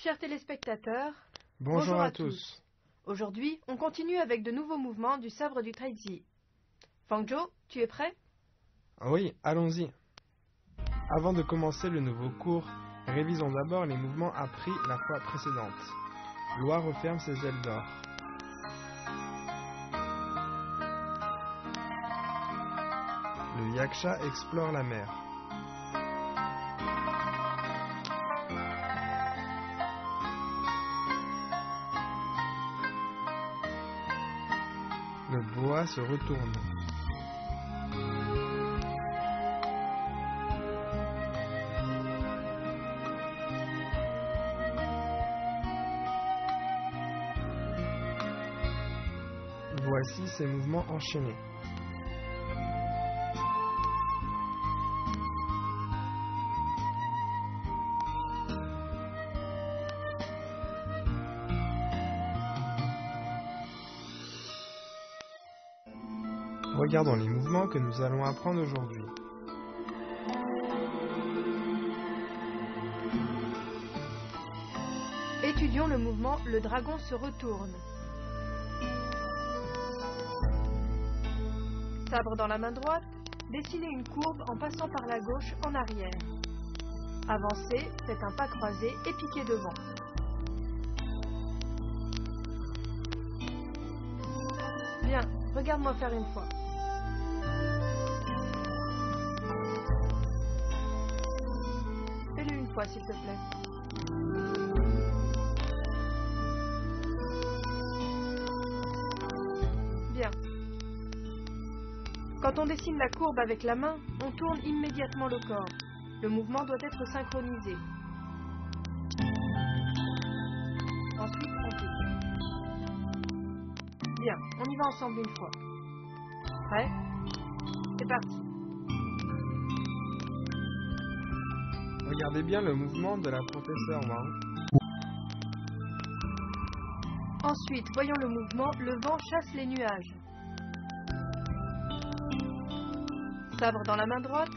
Chers téléspectateurs, Bonjour à tous. Aujourd'hui, on continue avec de nouveaux mouvements du sabre du Taizi. Fangzhou, tu es prêt? Oui, allons-y. Avant de commencer le nouveau cours, révisons d'abord les mouvements appris la fois précédente. Loi referme ses ailes d'or. Le yaksha explore la mer. Le boa se retourne. Voici ces mouvements enchaînés. Regardons les mouvements que nous allons apprendre aujourd'hui. Étudions le mouvement Le dragon se retourne. Sabre dans la main droite, dessinez une courbe en passant par la gauche en arrière. Avancez, faites un pas croisé et piquez devant. Bien, regarde-moi faire une fois. Fais-le une fois, s'il te plaît. Bien. Quand on dessine la courbe avec la main, on tourne immédiatement le corps. Le mouvement doit être synchronisé. Ensuite, on pique. Bien, on y va ensemble une fois. Prêt? C'est parti. Regardez bien le mouvement de la professeure Wang. Ensuite, voyons le mouvement Le vent chasse les nuages. Sabre dans la main droite,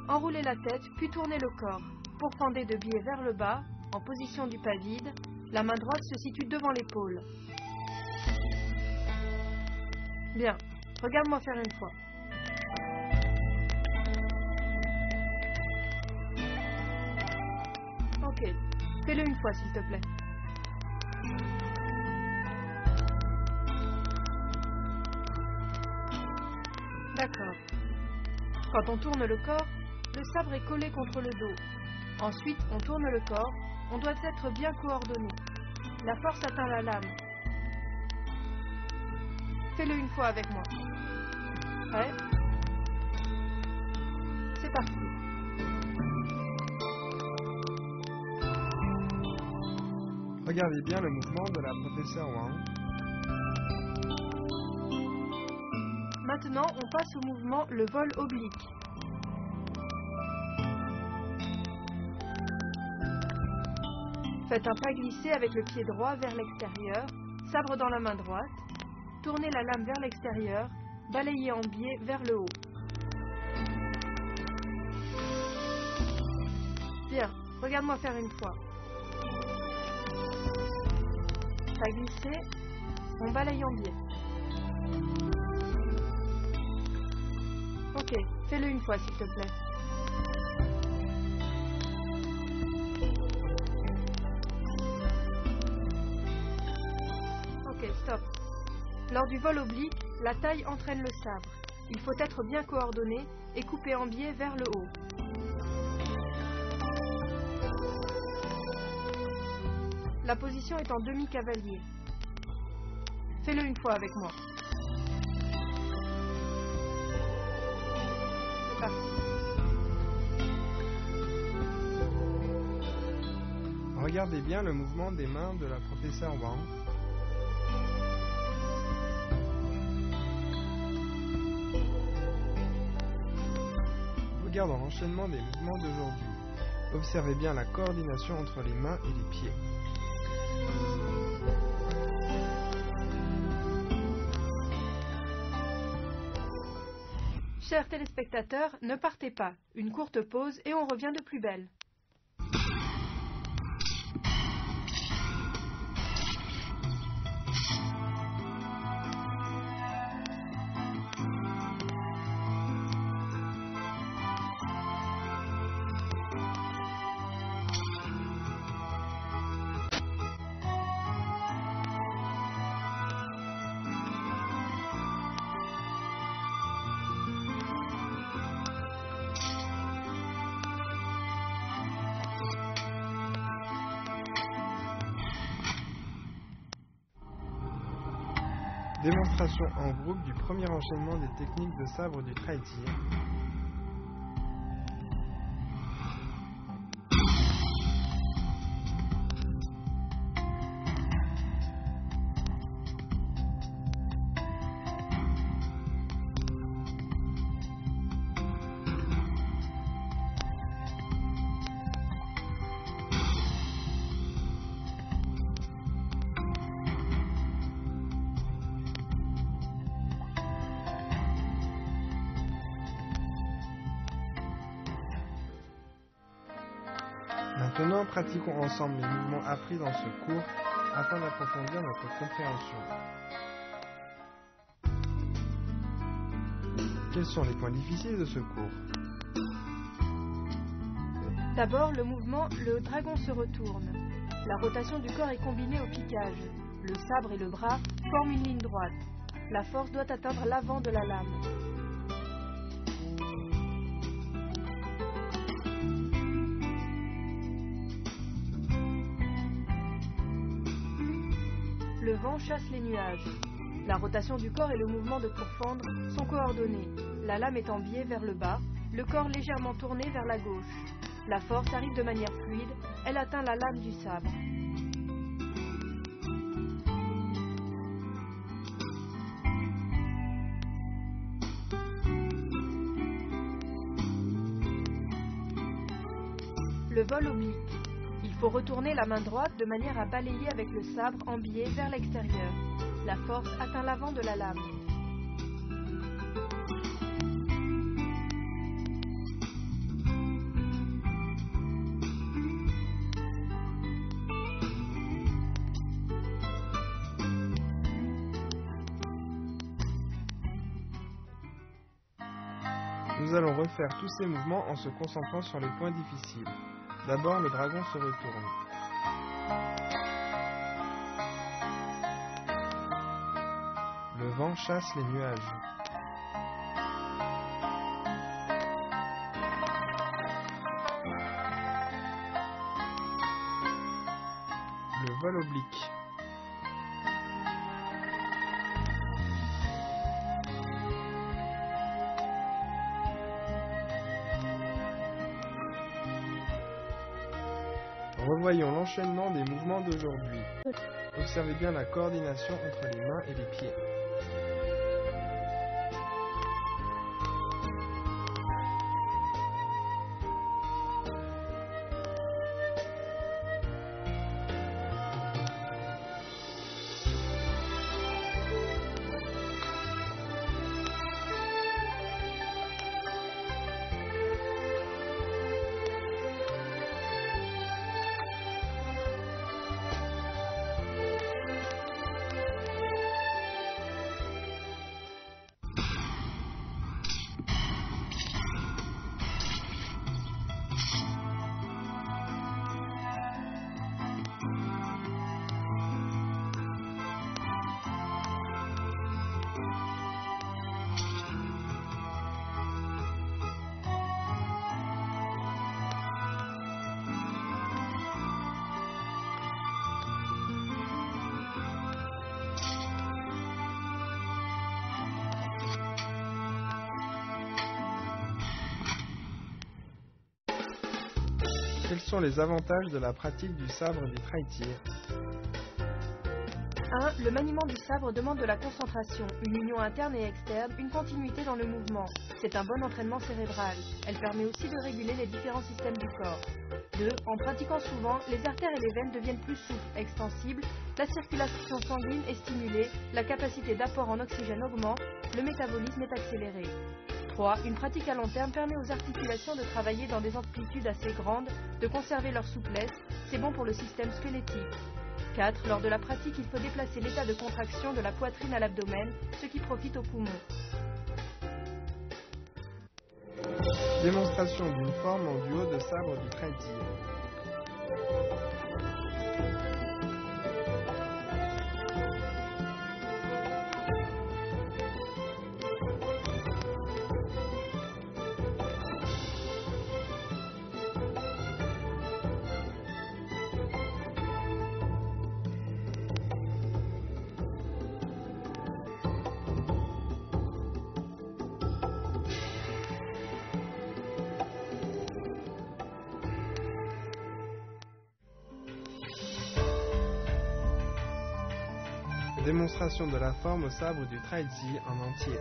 enroulez la tête puis tournez le corps. Pourfendez de biais vers le bas, en position du pas vide. La main droite se situe devant l'épaule. Bien, regarde-moi faire une fois. Ok, fais-le une fois s'il te plaît. D'accord. Quand on tourne le corps, le sabre est collé contre le dos. Ensuite, on tourne le corps, on doit être bien coordonné. La force atteint la lame. Fais-le une fois avec moi. Prêt? C'est parti. Regardez bien le mouvement de la professeure Wang. Maintenant, on passe au mouvement Le vol oblique. Faites un pas glissé avec le pied droit vers l'extérieur, sabre dans la main droite. Tournez la lame vers l'extérieur, balayez en biais vers le haut. Bien, regarde-moi faire une fois. Pas glissé, on balaye en biais. Ok, fais-le une fois s'il te plaît. Ok, stop. Lors du vol oblique, la taille entraîne le sabre. Il faut être bien coordonné et couper en biais vers le haut. La position est en demi-cavalier. Fais-le une fois avec moi. C'est parti. Regardez bien le mouvement des mains de la professeure Wang. Regardons l'enchaînement des mouvements d'aujourd'hui. Observez bien la coordination entre les mains et les pieds. Chers téléspectateurs, ne partez pas. Une courte pause et on revient de plus belle. Démonstration en groupe du premier enchaînement des techniques de sabre du trail-tir. Maintenant, pratiquons ensemble les mouvements appris dans ce cours afin d'approfondir notre compréhension. Quels sont les points difficiles de ce cours? D'abord, le mouvement « le dragon se retourne ». La rotation du corps est combinée au piquage. Le sabre et le bras forment une ligne droite. La force doit atteindre l'avant de la lame. Le vent chasse les nuages. La rotation du corps et le mouvement de pourfendre sont coordonnés. La lame est en biais vers le bas, le corps légèrement tourné vers la gauche. La force arrive de manière fluide, elle atteint la lame du sabre. Le vol oblique. Il faut retourner la main droite de manière à balayer avec le sabre en biais vers l'extérieur. La force atteint l'avant de la lame. Nous allons refaire tous ces mouvements en se concentrant sur les points difficiles. D'abord, le dragon se retourne. Le vent chasse les nuages. Le vol oblique. Revoyons l'enchaînement des mouvements d'aujourd'hui. Observez bien la coordination entre les mains et les pieds. Quels sont les avantages de la pratique du sabre du trail-tir? 1. Le maniement du sabre demande de la concentration, une union interne et externe, une continuité dans le mouvement. C'est un bon entraînement cérébral. Elle permet aussi de réguler les différents systèmes du corps. 2. En pratiquant souvent, les artères et les veines deviennent plus souples, extensibles, la circulation sanguine est stimulée, la capacité d'apport en oxygène augmente, le métabolisme est accéléré. 3. Une pratique à long terme permet aux articulations de travailler dans des amplitudes assez grandes, de conserver leur souplesse, c'est bon pour le système squelettique. 4. Lors de la pratique, il faut déplacer l'état de contraction de la poitrine à l'abdomen, ce qui profite aux poumons. Démonstration d'une forme en duo de sabre du trail-tir. Démonstration de la forme au sabre du Trailsi en entier.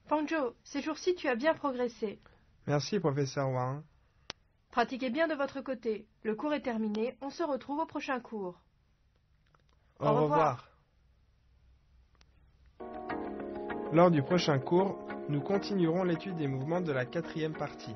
Fangzhou, ces jours-ci tu as bien progressé. Merci, professeur Wang. Pratiquez bien de votre côté. Le cours est terminé, on se retrouve au prochain cours. Au revoir. Lors du prochain cours, nous continuerons l'étude des mouvements de la 4e partie.